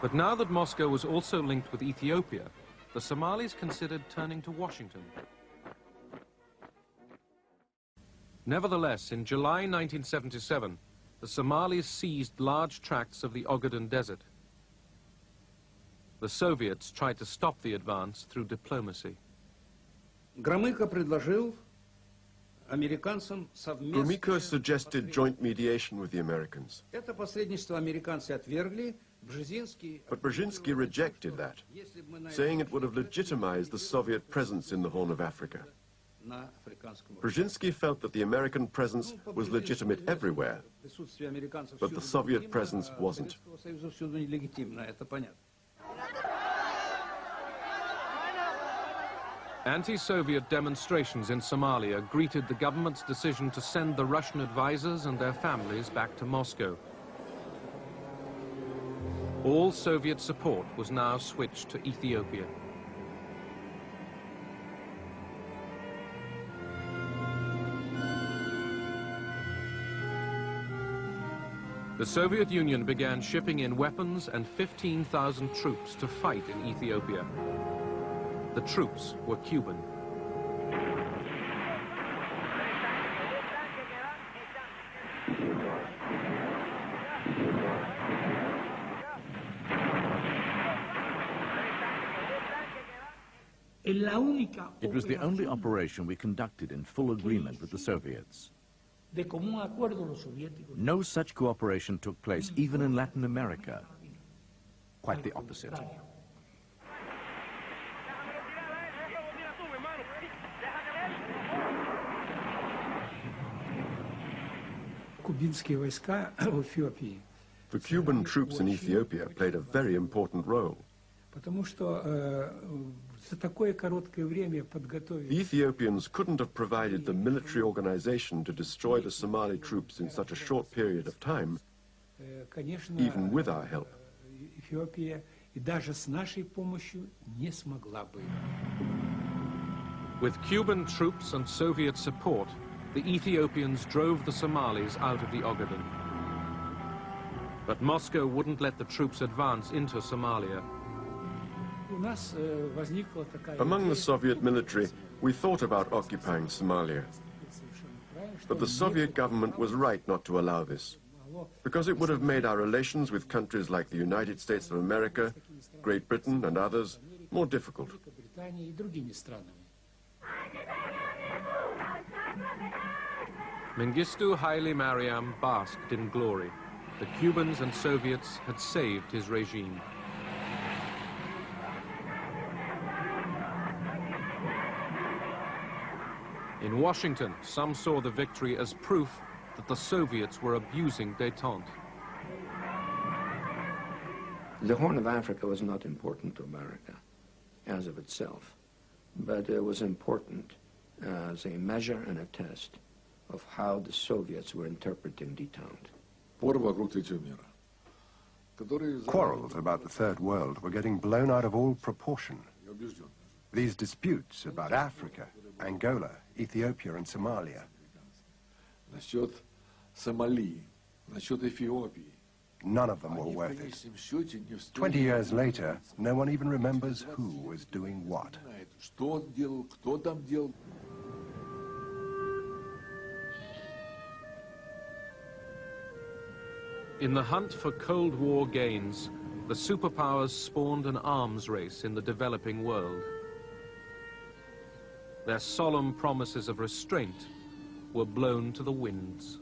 But now that Moscow was also linked with Ethiopia, the Somalis considered turning to Washington. Nevertheless, in July 1977, the Somalis seized large tracts of the Ogaden Desert. The Soviets tried to stop the advance through diplomacy. Gromyko suggested joint mediation with the Americans. But Brzezinski rejected that, saying it would have legitimized the Soviet presence in the Horn of Africa. Brzezinski felt that the American presence was legitimate everywhere, but the Soviet presence wasn't. Anti-Soviet demonstrations in Somalia greeted the government's decision to send the Russian advisors and their families back to Moscow. All Soviet support was now switched to Ethiopia. The Soviet Union began shipping in weapons and 15,000 troops to fight in Ethiopia. The troops were Cuban. It was the only operation we conducted in full agreement with the Soviets. No such cooperation took place even in Latin America. Quite the opposite. The Cuban troops in Ethiopia played a very important role. The Ethiopians couldn't have provided the military organization to destroy the Somali troops in such a short period of time, even with our help. With Cuban troops and Soviet support, the Ethiopians drove the Somalis out of the Ogaden. But Moscow wouldn't let the troops advance into Somalia. Among the Soviet military, we thought about occupying Somalia. But the Soviet government was right not to allow this, because it would have made our relations with countries like the United States of America, Great Britain and others more difficult. Mengistu Haile Mariam basked in glory. The Cubans and Soviets had saved his regime. In Washington, some saw the victory as proof that the Soviets were abusing détente. The Horn of Africa was not important to America as of itself, but it was important as a measure and a test of how the Soviets were interpreting détente. Quarrels about the Third World were getting blown out of all proportion. These disputes about Africa, Angola, Ethiopia and Somalia. None of them were worth it. 20 years later, no one even remembers who was doing what. In the hunt for Cold War gains, the superpowers spawned an arms race in the developing world. Their solemn promises of restraint were blown to the winds.